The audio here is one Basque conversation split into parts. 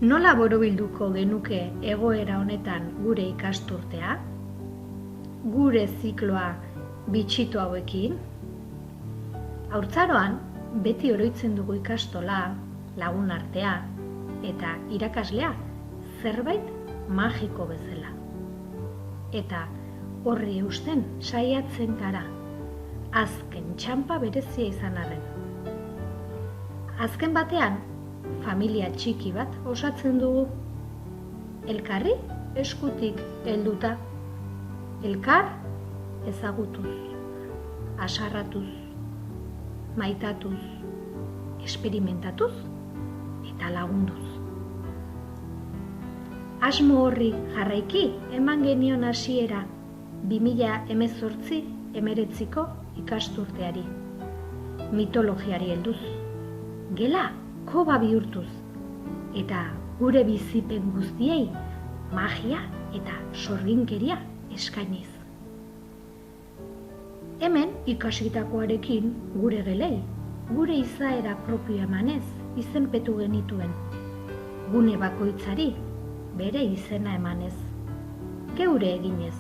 Nola borobilduko genuke egoera honetan gure ikasturtea? Gure zikloa bitxitu hauekin? Haurtzaroan, beti oroitzen dugu ikastola, lagun artea eta irakaslea zerbait magiko bezala. Eta horri eusten saiatzen gara, azken txanpa berezia izan arren. Azken batean, familia txiki bat osatzen dugu. Elkarri eskutik helduta, elkar ezagutuz, asarratuz, maitatuz, esperimentatuz eta lagunduz. Asmo horri jarraiki eman genion hasiera 2018-19ko ikasturteari. Mitologiari helduz, gela koba bihurtuz, eta gure bizipen guztiei magia eta sorginkeria eskainiz. Hemen ikasitakoarekin gure gelei, gure izaera propio emanez izenpetu genituen, gune bakoitzari bere izena emanez, geure eginez.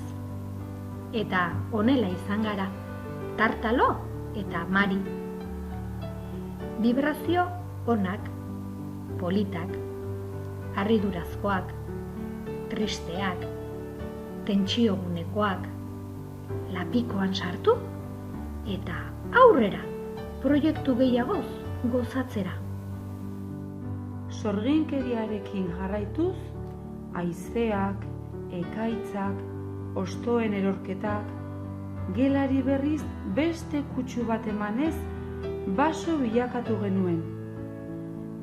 Eta honela izan gara, Tartalo eta Mari. Vibrazio onak, politak, harridurazkoak, tristeak, tentsiogunekoak, lapikoan sartu eta aurrera proiektu gehiagoz gozatzera. Sorginkeriarekin jarraituz, haizeak, ekaitzak, hostoen erorketak, gelari berriz beste kutsu bat emanez baso bilakatu genuen.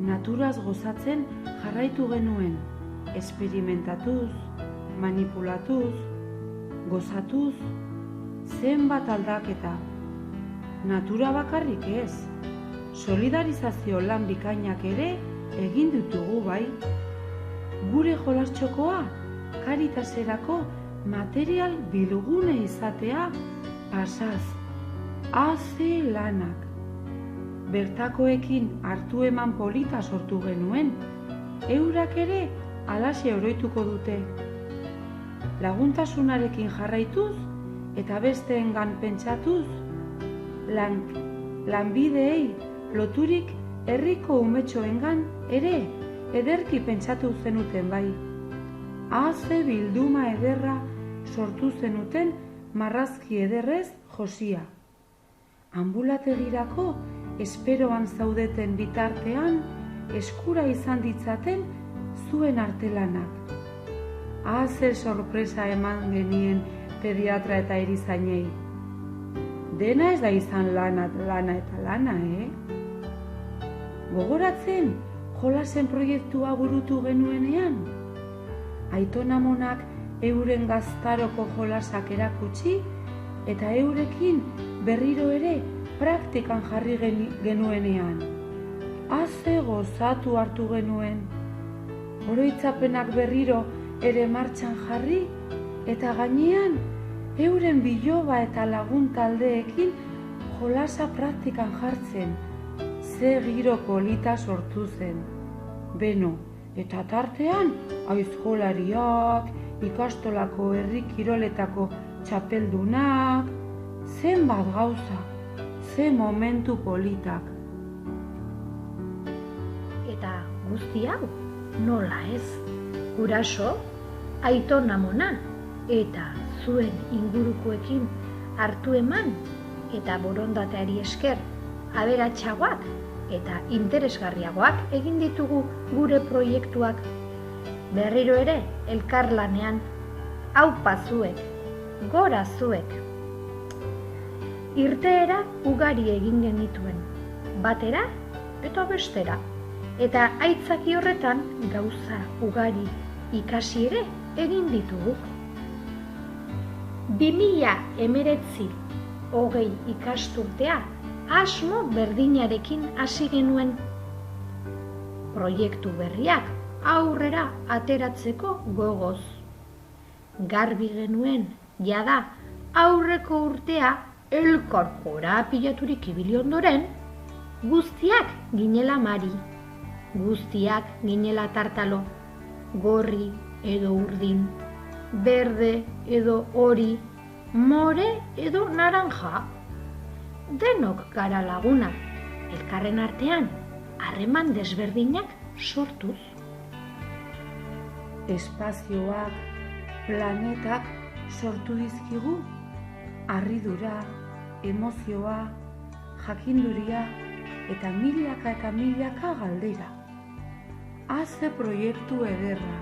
Naturaz gozatzen jarraitu genuen, esperimentatuz, manipulatuz, gozatuz, zenbat aldaketa. Natura bakarrik ez, solidarizazio lan bikainak ere egin ditugu bai. Gure jolastxokoa Karitaserako material bilgune izatea pasaz, haze lanak. Bertakoekin hartu eman polita sortu genuen, eurak ere halaxe oroituko dute. Laguntasunarekin jarraituz eta besteengan pentsatuz, lanbideei loturik herriko umetxoengan ere ederki pentsatu zenuten bai. Haze bilduma ederra sortu zenuten marrazki ederrez josia. Ambulategirako esperoan zaudeten bitartean eskura izan ditzaten zuen artelanak. Haze sorpresa eman genien pediatra eta erizainei. Dena ez da izan lana eta lana, Gogoratzen jolasen proiektua burutu genuenean? Aiton-amonak euren gaztaroko jolasak erakutsi eta eurekin berriro ere praktikan jarri genuenean. Haze gozatu hartu genuen. Oroitzapenak berriro ere martxan jarri eta gainean euren biloba eta lagun taldeekin jolasa praktikan jartzen. Ze giro polita sortu zen. Beno, eta tartean aizkolariak, ikastolako herri kiroletako txapeldunak, zenbat gauza, ze momentu politak. Eta guzti hau, nola ez? Guraso, aiton-amona eta zuen ingurukoekin hartu eman eta borondateari esker aberatsagoak eta interesgarriagoak egin ditugu gure proiektuak. Berriro ere elkarlanean, aupa zuek, gora zuek. Irteera ugari egin genituen, batera eta bestera. Eta aitzaki horretan gauza ugari ikasi ere egin ditugu. 2019 ikasturtea asmo berdinarekin hasi genuen. Proiektu berriak aurrera ateratzeko gogoz. Garbi genuen, jada, aurreko urtea elkar korapilaturik ibili ondoren, guztiak ginela Mari. guztiak ginela tartalo, gorri edo urdin, berde edo hori, more edo naranja. Denok gara lagunak, elkarren artean harreman desberdinak sortuz. Espazioak, planetak sortu dizkigu, harridura, emozioa, jakinduria eta milaka galdera. Ze proiektu ederra.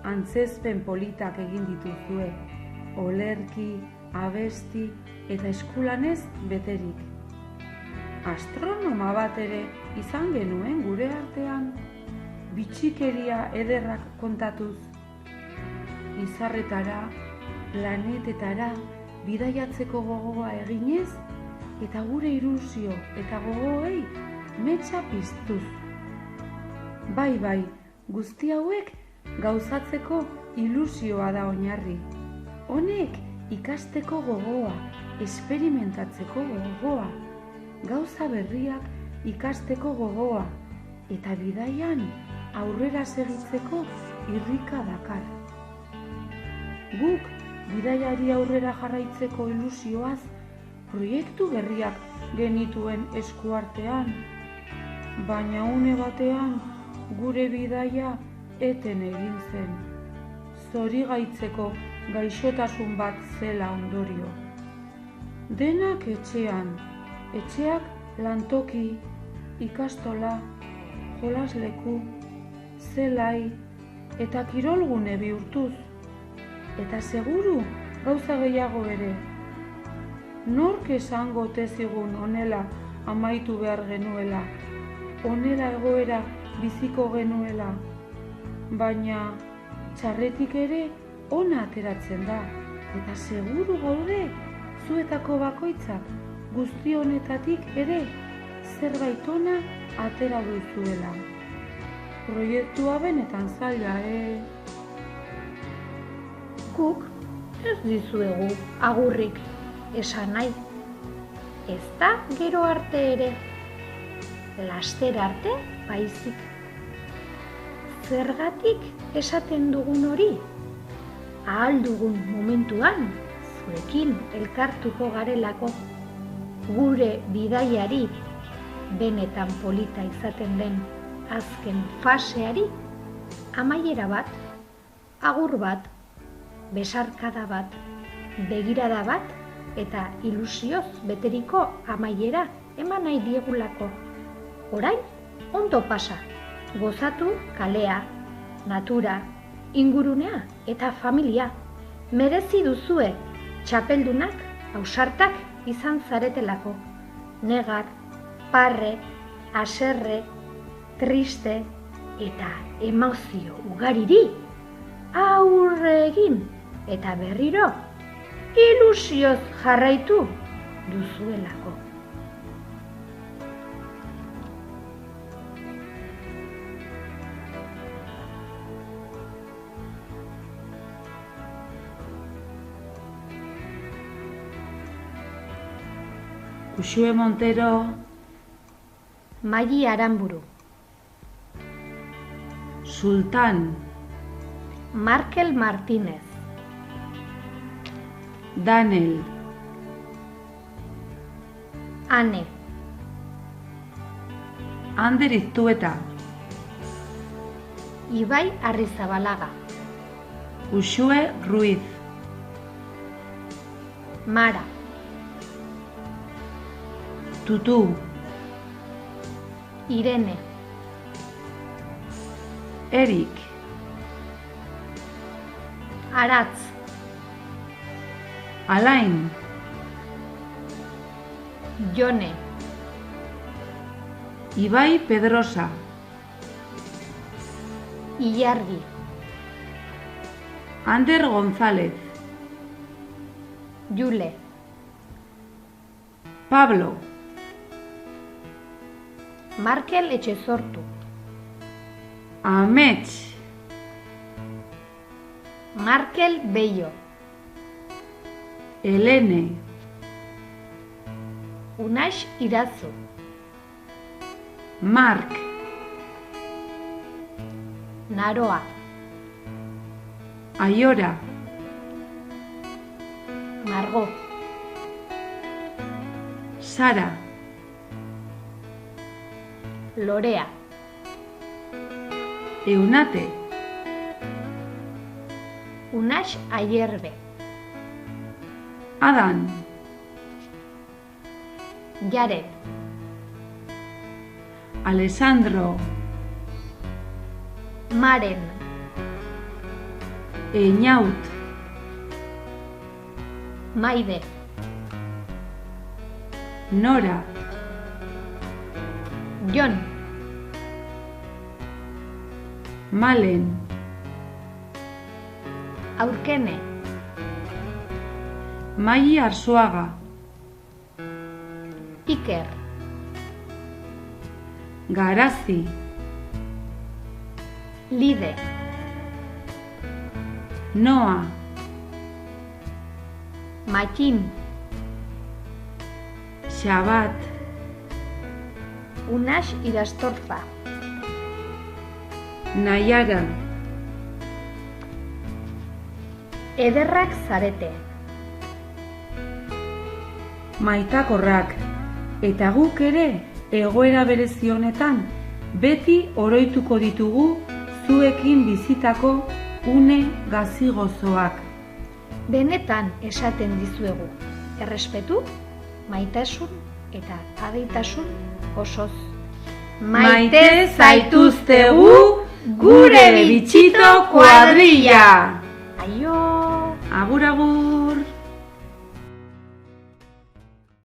Antzezpen politak egin dituzue, olerki, abesti eta eskulanez beterik. Astronoma bat ere izan genuen gure artean, bitxikeria ederrak kontatuz. Izarretara, planetetara bidaiatzeko gogoa eginez eta gure ilusio eta gogoei metxa piztuz. Bai, guzti hauek gauzatzeko ilusioa da oinarri. Honek ikasteko gogoa, esperimentatzeko gogoa, gauza berriak ikasteko gogoa eta bidaian aurrera segitzeko irrika dakar. Guk bidaiari aurrera jarraitzeko ilusioaz proiektu berriak genituen eskuartean, baina une batean gure bidaia eten egin zen. Zorigaitzeko gaixotasun bat zela ondorio. Denak etxean, etxeak lantoki, ikastola, jolasleku, zelai eta kirolgune bihurtuz. Eta seguru gauza gehiago ere. Nork esango ote zigun honela amaitu behar genuela, honela egoera biziko genuela, baina txarretik ere ona ateratzen da, eta seguru gaude zuetako bakoitzak guzti honetatik ere zerbait ona atera duzuela. Proiektua benetan zaila, Guk ez dizuegu agurrik esan nahi. Ez da gero arte ere, laster arte baizik. Zergatik esaten dugun hori? Ahal dugun momentuan zuekin elkartuko garelako, gure bidaiari benetan polita izaten den azken faseari amaiera bat, agur bat, besarkada bat, begirada bat eta ilusioz beteriko amaiera eman nahi diegulako. Orain, ondo pasa, gozatu kalea, natura, ingurunea eta familia. Merezi duzue txapeldunak, ausartak izan zaretelako. Negar, parre, haserre, triste eta emozio ugariri aurre egin eta berriro ilusioz jarraitu duzuelako. Uxue Montero, Magi Aranburu, Sultan, Markel Martínez, Daniel, Ane, Ander Iztueta, Ibai Arrizabalaga, Uxue Ruiz, Mara, Tutu, Irene, Eric, Aratz, Alain, Jone, Ibai Pedrosa, Ilargi, Ander González, Jule, Pablo, Markel Etxezortu, Amets, Markel Bello, Elene, Unax Irazu, Marc, Naroa. Aiora. Margo. Sara. Lorea. Eunate. Unax Ayerbe. Adan. Jared. Alessandro. Maren. Eñaut. Maide. Nora. Jon. Malen. Aurkene. Mai Arzuaga. Iker. Garazi. Lide. Noa. Makin. Xabat. Unax Irastorza. Naiara. Ederrak zarete. Maitakorrak. Eta guk ere egoera berezi honetan beti oroituko ditugu zuekin bizitako une gazi-gozoak. Benetan esaten dizuegu, errespetu, maitasun eta adeitasun osoz. Maite zaituztegu gure bitxito kuadrilla! Aio! Agur, agur!